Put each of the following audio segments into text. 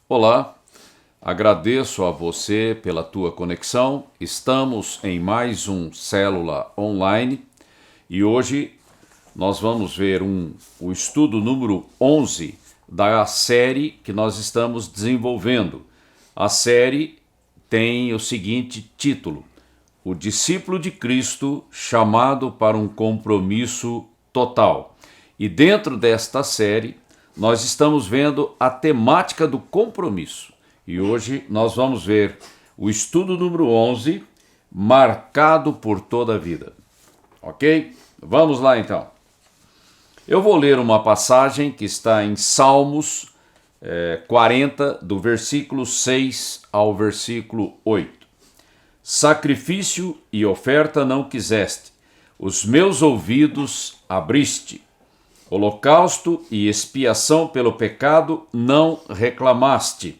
Olá, agradeço a você pela tua conexão. Estamos em mais um Célula Online e hoje nós vamos ver o estudo número 11 da série que nós estamos desenvolvendo. A série tem o seguinte título: O discípulo de Cristo chamado para um compromisso total. E dentro desta série nós estamos vendo a temática do compromisso. E hoje nós vamos ver o estudo número 11, marcado por toda a vida. Ok? Vamos lá então. Eu vou ler uma passagem que está em Salmos 40, do versículo 6 ao versículo 8. Sacrifício e oferta não quiseste, os meus ouvidos abriste. Holocausto e expiação pelo pecado não reclamaste.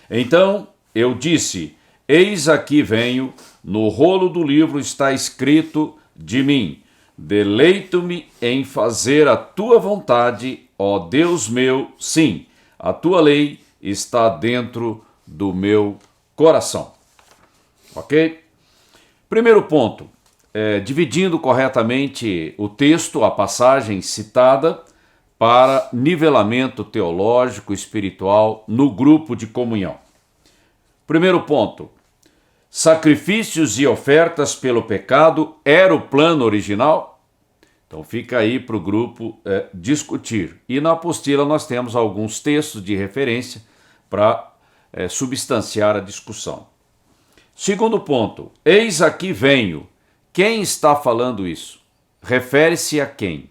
Então eu disse: eis aqui venho, no rolo do livro está escrito de mim: deleito-me em fazer a tua vontade, ó Deus meu, sim, a tua lei está dentro do meu coração. Ok? Primeiro ponto. Dividindo corretamente o texto, a passagem citada, para nivelamento teológico, espiritual, no grupo de comunhão. Primeiro ponto: sacrifícios e ofertas pelo pecado era o plano original? Então fica aí para o grupo discutir. E na apostila nós temos alguns textos de referência para substanciar a discussão. Segundo ponto: eis aqui venho. Quem está falando isso? Refere-se a quem?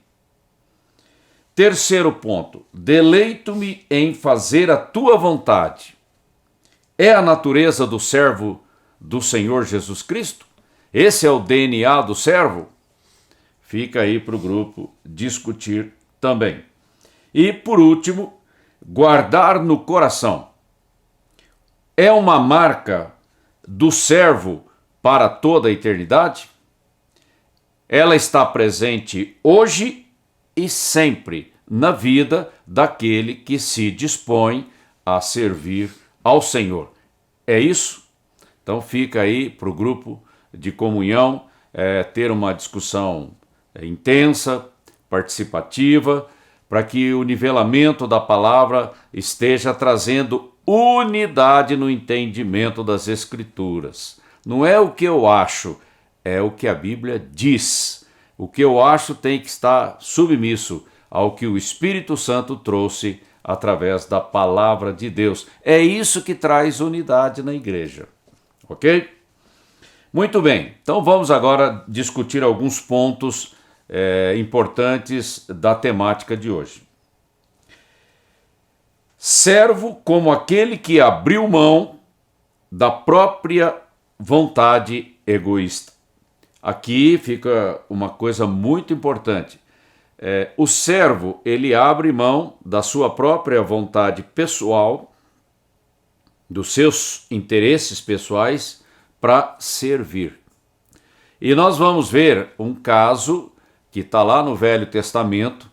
Terceiro ponto: deleito-me em fazer a tua vontade. É a natureza do servo do Senhor Jesus Cristo? Esse é o DNA do servo? Fica aí para o grupo discutir também. E por último, guardar no coração. É uma marca do servo para toda a eternidade? Ela está presente hoje e sempre na vida daquele que se dispõe a servir ao Senhor. É isso? Então fica aí para o grupo de comunhão ter uma discussão intensa, participativa, para que o nivelamento da palavra esteja trazendo unidade no entendimento das Escrituras. Não é o que eu acho, é o que a Bíblia diz. O que eu acho tem que estar submisso ao que o Espírito Santo trouxe através da palavra de Deus. É isso que traz unidade na igreja. Ok? Muito bem. Então vamos agora discutir alguns pontos importantes da temática de hoje. Servo como aquele que abriu mão da própria vontade egoísta. Aqui fica uma coisa muito importante. O servo, ele abre mão da sua própria vontade pessoal, dos seus interesses pessoais, para servir. E nós vamos ver um caso que está lá no Velho Testamento.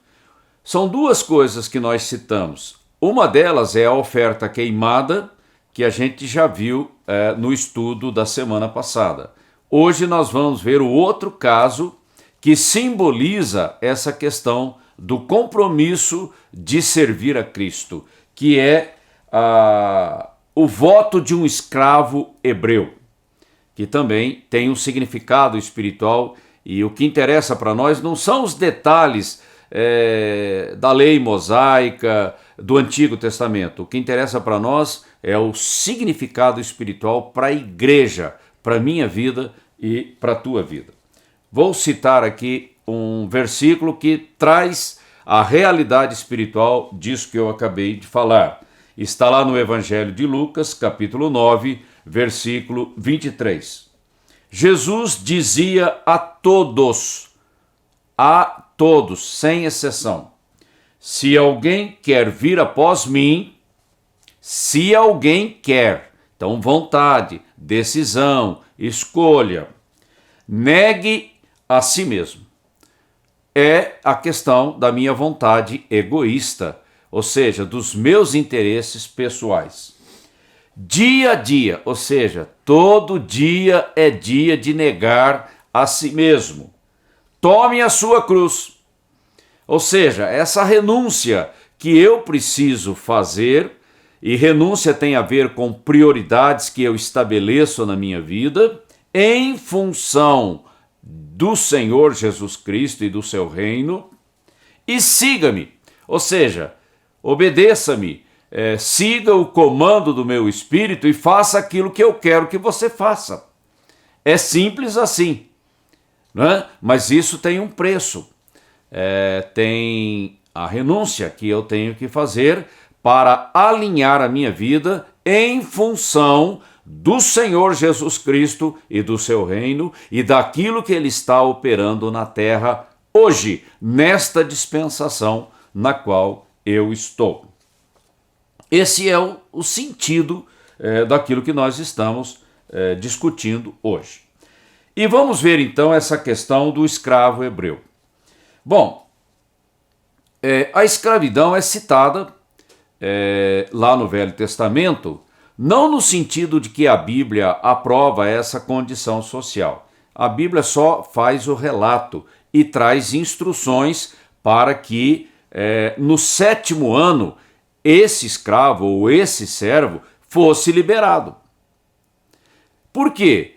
São duas coisas que nós citamos. Uma delas é a oferta queimada, que a gente já viu no estudo da semana passada. Hoje nós vamos ver o outro caso que simboliza essa questão do compromisso de servir a Cristo, que é o voto de um escravo hebreu, que também tem um significado espiritual, e o que interessa para nós não são os detalhes da lei mosaica, do Antigo Testamento. O que interessa para nós é o significado espiritual para a igreja, para a minha vida e para a tua vida. Vou citar aqui um versículo que traz a realidade espiritual disso que eu acabei de falar. Está lá no Evangelho de Lucas, capítulo 9, versículo 23. Jesus dizia a todos, sem exceção: se alguém quer vir após mim, se alguém quer, então vontade, decisão, escolha, negue a si mesmo. É a questão da minha vontade egoísta, ou seja, dos meus interesses pessoais. dia a dia, ou seja, todo dia é dia de negar a si mesmo. Tome a sua cruz. Ou seja, essa renúncia que eu preciso fazer, e renúncia tem a ver com prioridades que eu estabeleço na minha vida, em função do Senhor Jesus Cristo e do seu reino, e siga-me, ou seja, obedeça-me, siga o comando do meu espírito e faça aquilo que eu quero que você faça. É simples assim, né? Mas isso tem um preço, tem a renúncia que eu tenho que fazer para alinhar a minha vida em função do Senhor Jesus Cristo e do seu reino e daquilo que ele está operando na terra hoje, nesta dispensação na qual eu estou. Esse é o sentido daquilo que nós estamos discutindo hoje. E vamos ver então essa questão do escravo hebreu. Bom, a escravidão é citada lá no Velho Testamento, não no sentido de que a Bíblia aprova essa condição social. A Bíblia só faz o relato e traz instruções para que no 7º ano esse escravo ou esse servo fosse liberado. Por quê?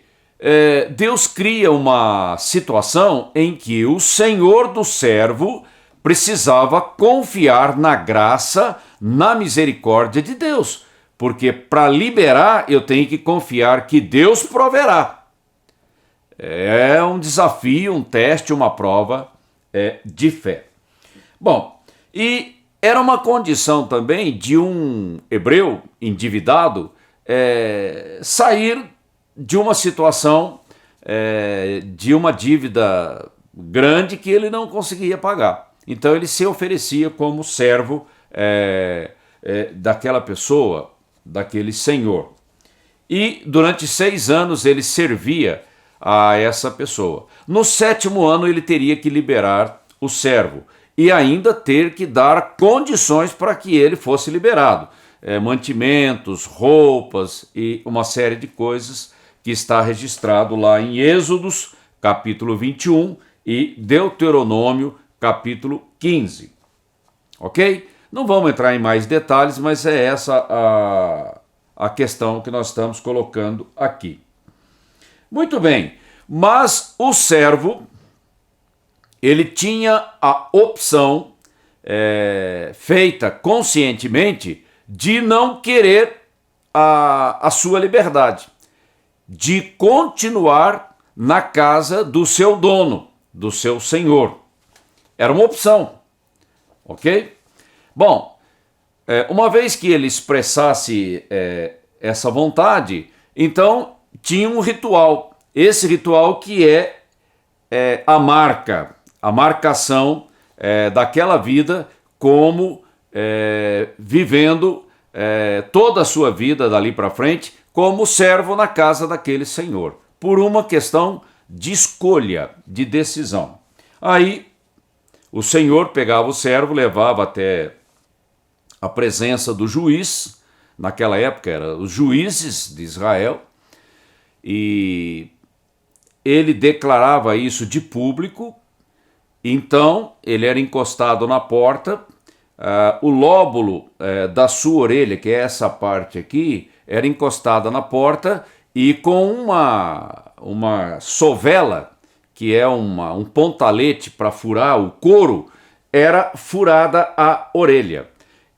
Deus cria uma situação em que o senhor do servo precisava confiar na graça, na misericórdia de Deus, porque para liberar eu tenho que confiar que Deus proverá. É um desafio, um teste, uma prova de fé. Bom, e era uma condição também de um hebreu endividado sair de uma situação de uma dívida grande que ele não conseguia pagar. Então ele se oferecia como servo daquela pessoa, daquele senhor. E durante 6 anos ele servia a essa pessoa. No 7º ano ele teria que liberar o servo e ainda ter que dar condições para que ele fosse liberado. Mantimentos, roupas e uma série de coisas que está registrado lá em Êxodos, capítulo 21 e Deuteronômio, capítulo 15. Ok? Não vamos entrar em mais detalhes, mas é essa a questão que nós estamos colocando aqui. Muito bem, mas o servo, ele tinha a opção feita conscientemente de não querer a sua liberdade, de continuar na casa do seu dono, do seu senhor. Era uma opção, ok? Bom, uma vez que ele expressasse essa vontade, então tinha um ritual. Esse ritual que é a marcação daquela vida como vivendo toda a sua vida dali para frente como servo na casa daquele senhor, por uma questão de escolha, de decisão. Aí o senhor pegava o servo, levava até a presença do juiz, naquela época eram os juízes de Israel, e ele declarava isso de público. Então ele era encostado na porta, o lóbulo da sua orelha, que é essa parte aqui, era encostada na porta e com uma sovela, que é um pontalete para furar o couro, era furada a orelha.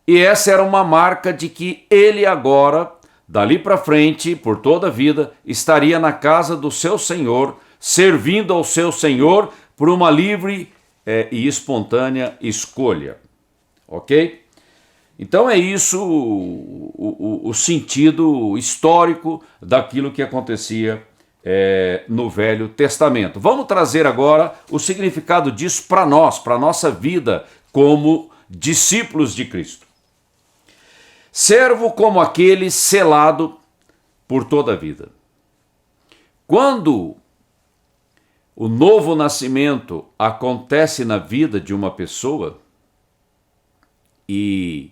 E essa era uma marca de que ele agora, dali para frente, por toda a vida, estaria na casa do seu senhor, servindo ao seu senhor por uma livre e espontânea escolha. Ok? Então é isso o sentido histórico daquilo que acontecia no Velho Testamento. Vamos trazer agora o significado disso para nós, para a nossa vida como discípulos de Cristo. Servo como aquele selado por toda a vida. Quando o novo nascimento acontece na vida de uma pessoa, e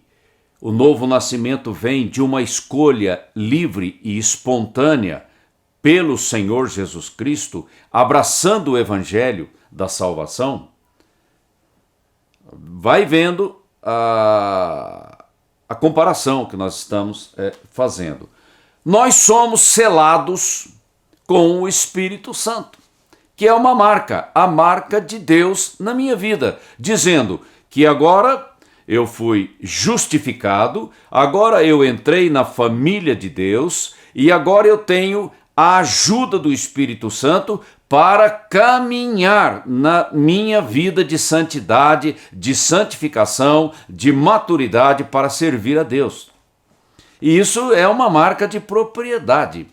o novo nascimento vem de uma escolha livre e espontânea pelo Senhor Jesus Cristo, abraçando o evangelho da salvação, vai vendo a comparação que nós estamos fazendo. Nós somos selados com o Espírito Santo, que é uma marca, a marca de Deus na minha vida, dizendo que agora eu fui justificado, agora eu entrei na família de Deus e agora eu tenho a ajuda do Espírito Santo para caminhar na minha vida de santidade, de santificação, de maturidade para servir a Deus. E isso é uma marca de propriedade.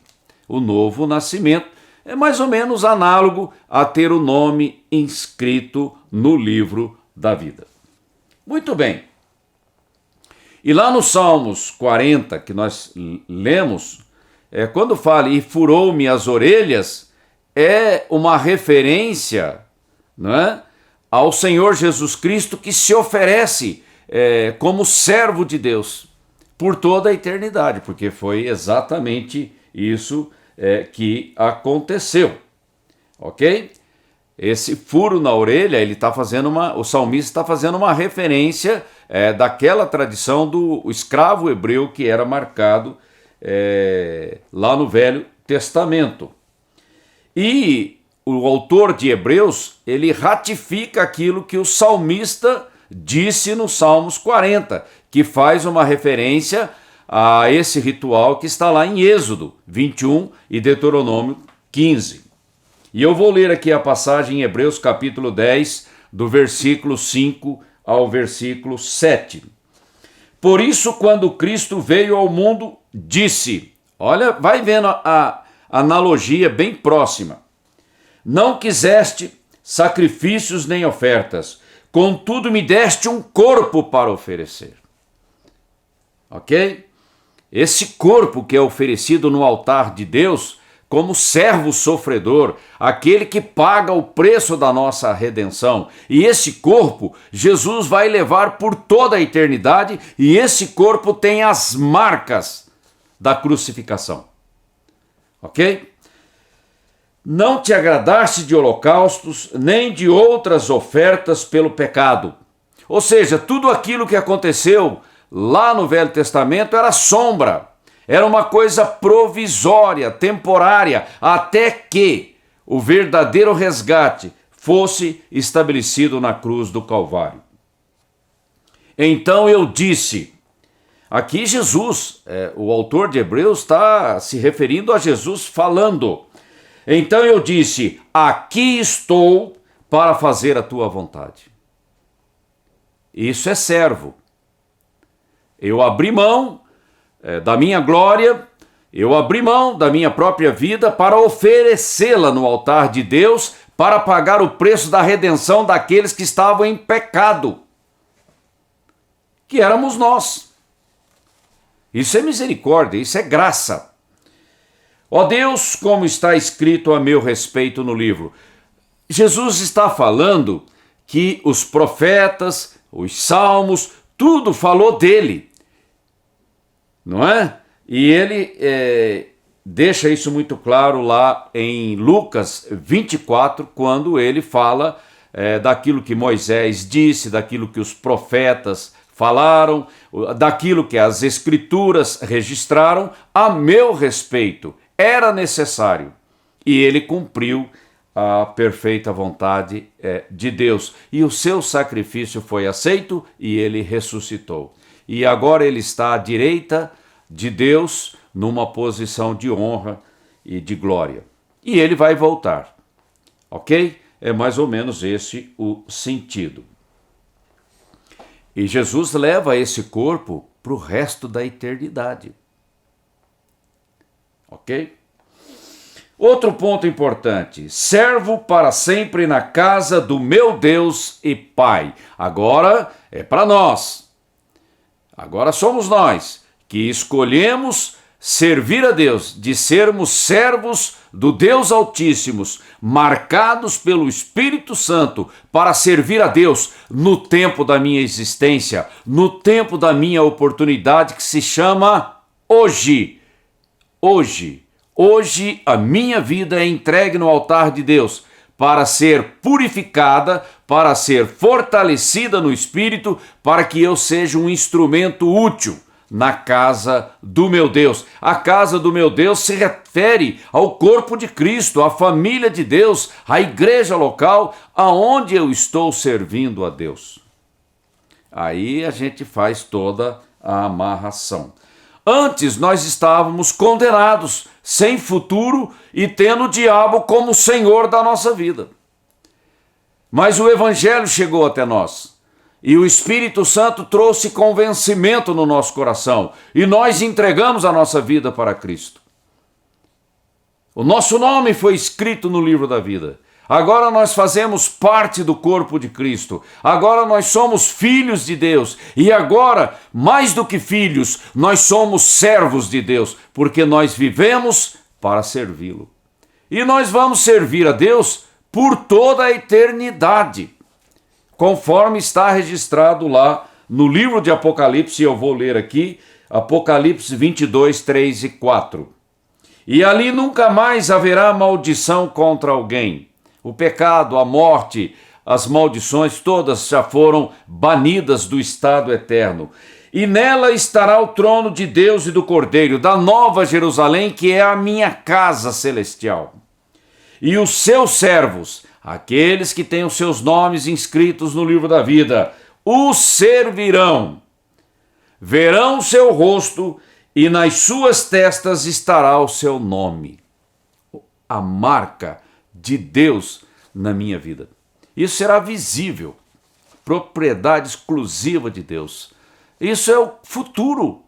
O novo nascimento é mais ou menos análogo a ter o nome inscrito no livro da vida. Muito bem. E lá no Salmos 40, que nós lemos, quando fala e furou-me as orelhas, é uma referência, não é, ao Senhor Jesus Cristo que se oferece como servo de Deus por toda a eternidade, porque foi exatamente isso que aconteceu, ok? Esse furo na orelha, ele tá fazendo o salmista está fazendo uma referência daquela tradição do escravo hebreu que era marcado lá no Velho Testamento. E o autor de Hebreus, ele ratifica aquilo que o salmista disse no Salmos 40, que faz uma referência a esse ritual que está lá em Êxodo 21 e Deuteronômio 15. E eu vou ler aqui a passagem em Hebreus capítulo 10, do versículo 5 ao versículo 7. Por isso, quando Cristo veio ao mundo, disse, olha, vai vendo a analogia bem próxima. Não quiseste sacrifícios nem ofertas, contudo me deste um corpo para oferecer. Ok? Esse corpo que é oferecido no altar de Deus, como servo sofredor, aquele que paga o preço da nossa redenção. E esse corpo, Jesus vai levar por toda a eternidade, e esse corpo tem as marcas da crucificação. Ok? Não te agradaste de holocaustos, nem de outras ofertas pelo pecado. Ou seja, tudo aquilo que aconteceu lá no Velho Testamento era sombra, era uma coisa provisória, temporária, até que o verdadeiro resgate fosse estabelecido na cruz do Calvário. Então eu disse, aqui Jesus, o autor de Hebreus está se referindo a Jesus falando. Então eu disse, aqui estou para fazer a tua vontade. Isso é servo. Eu abri mão da minha glória, eu abri mão da minha própria vida para oferecê-la no altar de Deus, para pagar o preço da redenção daqueles que estavam em pecado, que éramos nós. Isso é misericórdia, isso é graça. Ó Deus, como está escrito a meu respeito no livro. Jesus está falando que os profetas, os salmos, tudo falou dele, não é? E ele deixa isso muito claro lá em Lucas 24, quando ele fala daquilo que Moisés disse, daquilo que os profetas falaram, daquilo que as escrituras registraram a meu respeito. Era necessário. E ele cumpriu a perfeita vontade de Deus. E o seu sacrifício foi aceito e ele ressuscitou. E agora ele está à direita de Deus numa posição de honra e de glória. E ele vai voltar. Ok? É mais ou menos esse o sentido. E Jesus leva esse corpo para o resto da eternidade. Ok? Outro ponto importante, servo para sempre na casa do meu Deus e Pai. Agora é para nós. Agora somos nós que escolhemos servir a Deus, de sermos servos do Deus Altíssimo, marcados pelo Espírito Santo para servir a Deus no tempo da minha existência, no tempo da minha oportunidade que se chama hoje. Hoje a minha vida é entregue no altar de Deus para ser purificada, para ser fortalecida no Espírito, para que eu seja um instrumento útil na casa do meu Deus. A casa do meu Deus se refere ao corpo de Cristo, à família de Deus, à igreja local, aonde eu estou servindo a Deus. Aí a gente faz toda a amarração. Antes nós estávamos condenados, sem futuro e tendo o diabo como senhor da nossa vida. Mas o Evangelho chegou até nós. E o Espírito Santo trouxe convencimento no nosso coração. E nós entregamos a nossa vida para Cristo. O nosso nome foi escrito no livro da vida. Agora nós fazemos parte do corpo de Cristo. Agora nós somos filhos de Deus. E agora, mais do que filhos, nós somos servos de Deus. Porque nós vivemos para servi-lo. E nós vamos servir a Deus por toda a eternidade. Conforme está registrado lá no livro de Apocalipse, eu vou ler aqui, Apocalipse 22, 3 e 4. E ali nunca mais haverá maldição contra alguém. O pecado, a morte, as maldições todas já foram banidas do estado eterno. E nela estará o trono de Deus e do Cordeiro, da nova Jerusalém, que é a minha casa celestial. E os seus servos, aqueles que têm os seus nomes inscritos no livro da vida, o servirão. Verão o seu rosto e nas suas testas estará o seu nome. A marca de Deus na minha vida. Isso será visível, propriedade exclusiva de Deus. Isso é o futuro,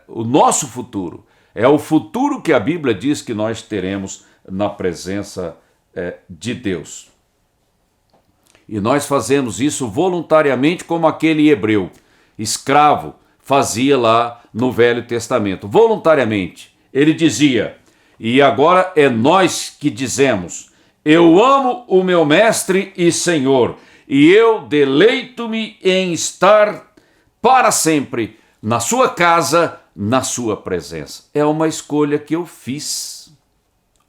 o nosso futuro. É o futuro que a Bíblia diz que nós teremos na presença de Deus. E nós fazemos isso voluntariamente, como aquele hebreu, escravo, fazia lá no Velho Testamento. Voluntariamente. Ele dizia, e agora é nós que dizemos, eu amo o meu mestre e Senhor, e eu deleito-me em estar para sempre na sua casa, na sua presença. É uma escolha que eu fiz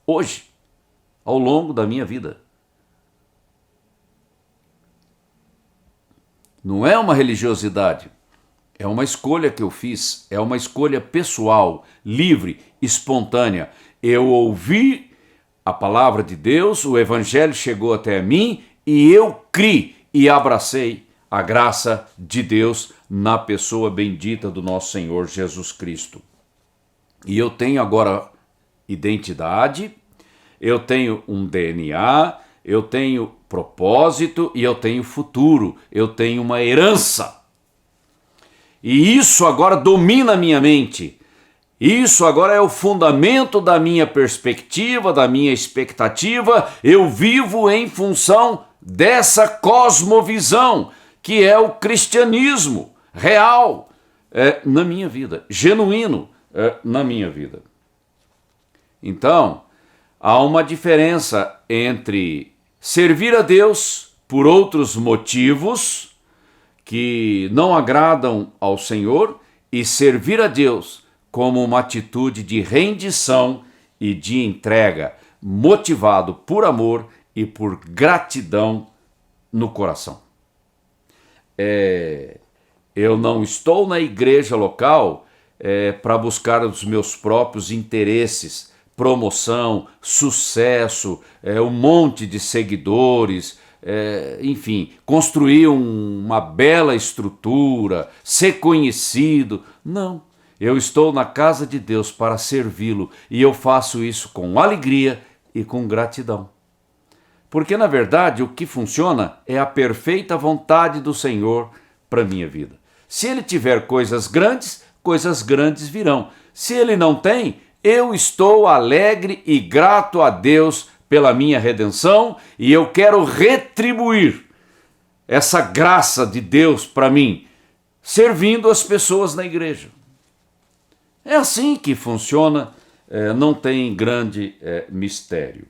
hoje, ao longo da minha vida. Não é uma religiosidade, é uma escolha que eu fiz, é uma escolha pessoal, livre, espontânea. Eu ouvi a palavra de Deus, o Evangelho chegou até mim e eu criei e abracei a graça de Deus na pessoa bendita do nosso Senhor Jesus Cristo. E eu tenho agora identidade, eu tenho um DNA, eu tenho propósito e eu tenho futuro, eu tenho uma herança. E isso agora domina a minha mente. Isso agora é o fundamento da minha perspectiva, da minha expectativa. Eu vivo em função dessa cosmovisão, que é o cristianismo real na minha vida, genuíno na minha vida. Então, há uma diferença entre servir a Deus por outros motivos que não agradam ao Senhor e servir a Deus como uma atitude de rendição e de entrega, motivado por amor e por gratidão no coração. Eu não estou na igreja local para buscar os meus próprios interesses, promoção, sucesso, um monte de seguidores, enfim, construir uma bela estrutura, ser conhecido. Não, eu estou na casa de Deus para servi-lo e eu faço isso com alegria e com gratidão. Porque, na verdade, o que funciona é a perfeita vontade do Senhor para a minha vida. Se Ele tiver coisas grandes virão. Se Ele não tem, eu estou alegre e grato a Deus pela minha redenção e eu quero retribuir essa graça de Deus para mim, servindo as pessoas na igreja. É assim que funciona, não tem grande mistério.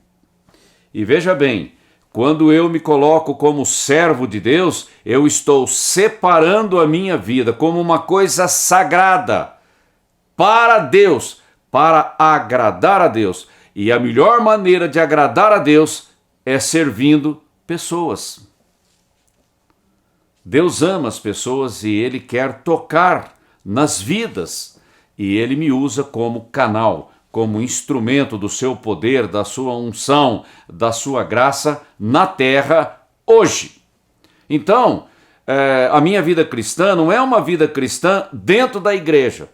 E veja bem, quando eu me coloco como servo de Deus, eu estou separando a minha vida como uma coisa sagrada para Deus, para agradar a Deus. E a melhor maneira de agradar a Deus é servindo pessoas. Deus ama as pessoas e Ele quer tocar nas vidas. E Ele me usa como canal, como instrumento do seu poder, da sua unção, da sua graça na terra hoje. Então, a minha vida cristã não é uma vida cristã dentro da igreja,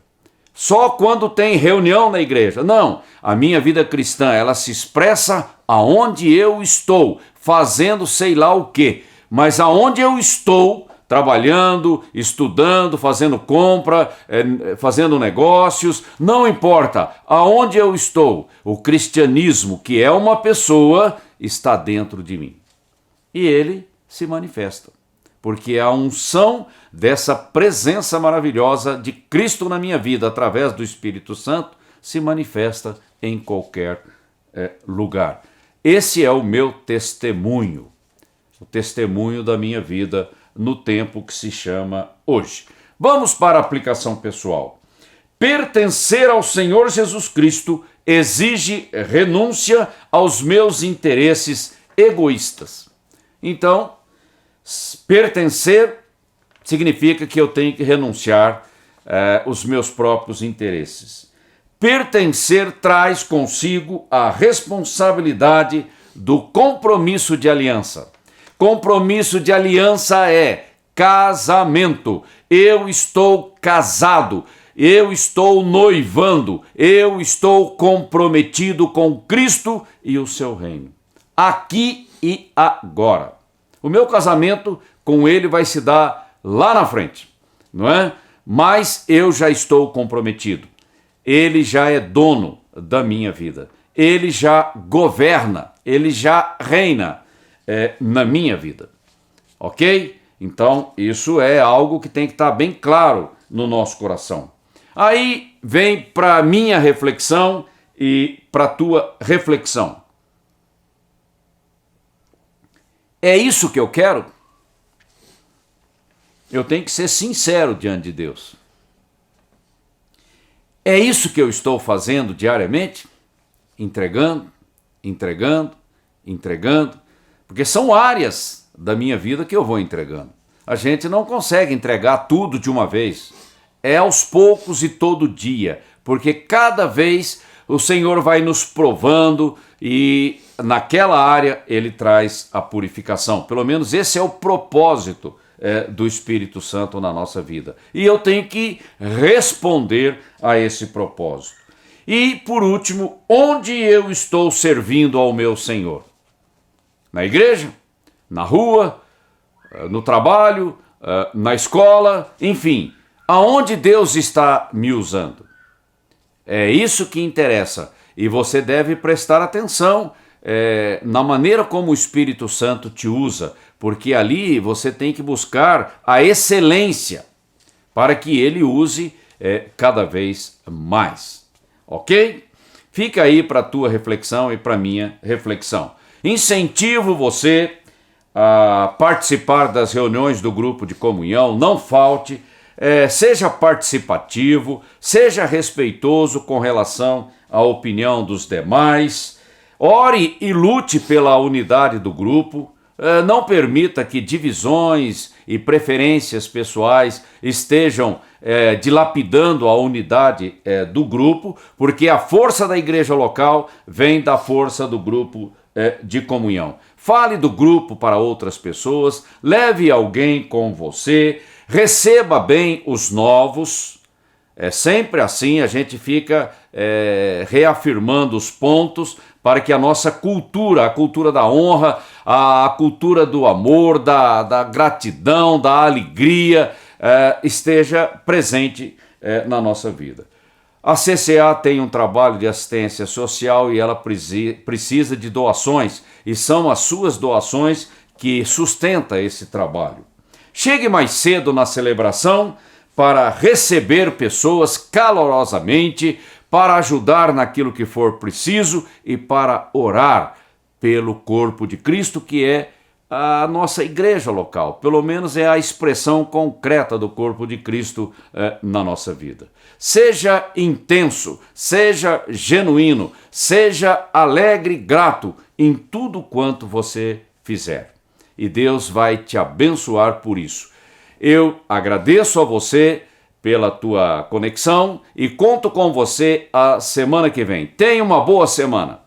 só quando tem reunião na igreja. Não, a minha vida cristã, ela se expressa aonde eu estou, fazendo sei lá o quê, mas aonde eu estou, trabalhando, estudando, fazendo compra, fazendo negócios, não importa aonde eu estou, o cristianismo, que é uma pessoa, está dentro de mim. E ele se manifesta, porque a unção dessa presença maravilhosa de Cristo na minha vida, através do Espírito Santo, se manifesta em qualquer lugar. Esse é o meu testemunho, o testemunho da minha vida no tempo que se chama hoje. Vamos para a aplicação pessoal. Pertencer ao Senhor Jesus Cristo exige renúncia aos meus interesses egoístas. Então, pertencer significa que eu tenho que renunciar os meus próprios interesses. Pertencer traz consigo a responsabilidade do compromisso de aliança. Compromisso de aliança é casamento. Eu estou casado, eu estou noivando, eu estou comprometido com Cristo e o seu reino. Aqui e agora. O meu casamento com ele vai se dar lá na frente, não é? Mas eu já estou comprometido. Ele já é dono da minha vida. Ele já governa, ele já reina na minha vida. Ok? Então, isso é algo que tem que estar bem claro no nosso coração. Aí vem para a minha reflexão e para a tua reflexão. É isso que eu quero? Eu tenho que ser sincero diante de Deus. É isso que eu estou fazendo diariamente? Entregando, entregando, entregando. Porque são áreas da minha vida que eu vou entregando. A gente não consegue entregar tudo de uma vez. É aos poucos e todo dia. Porque cada vez o Senhor vai nos provando e naquela área ele traz a purificação. Pelo menos esse é o propósito do Espírito Santo na nossa vida. E eu tenho que responder a esse propósito. E, por último, onde eu estou servindo ao meu Senhor? Na igreja, na rua, no trabalho, na escola, enfim, aonde Deus está me usando. É isso que interessa. E você deve prestar atenção na maneira como o Espírito Santo te usa, porque ali você tem que buscar a excelência para que ele use cada vez mais. Ok? Fica aí para a tua reflexão e para a minha reflexão. Incentivo você a participar das reuniões do grupo de comunhão, não falte, seja participativo, seja respeitoso com relação à opinião dos demais, ore e lute pela unidade do grupo, não permita que divisões e preferências pessoais estejam dilapidando a unidade do grupo, porque a força da igreja local vem da força do grupo de comunhão. Fale do grupo para outras pessoas, leve alguém com você, receba bem os novos. É sempre assim, a gente fica reafirmando os pontos para que a nossa cultura, a cultura da honra, a cultura do amor, da gratidão, da alegria, esteja presente na nossa vida. A CCA tem um trabalho de assistência social e ela precisa de doações, e são as suas doações que sustenta esse trabalho. Chegue mais cedo na celebração para receber pessoas calorosamente, para ajudar naquilo que for preciso e para orar pelo corpo de Cristo, que é a nossa igreja local. Pelo menos é a expressão concreta do corpo de Cristo na nossa vida. Seja intenso, seja genuíno, seja alegre e grato em tudo quanto você fizer. E Deus vai te abençoar por isso. Eu agradeço a você pela tua conexão e conto com você a semana que vem. Tenha uma boa semana.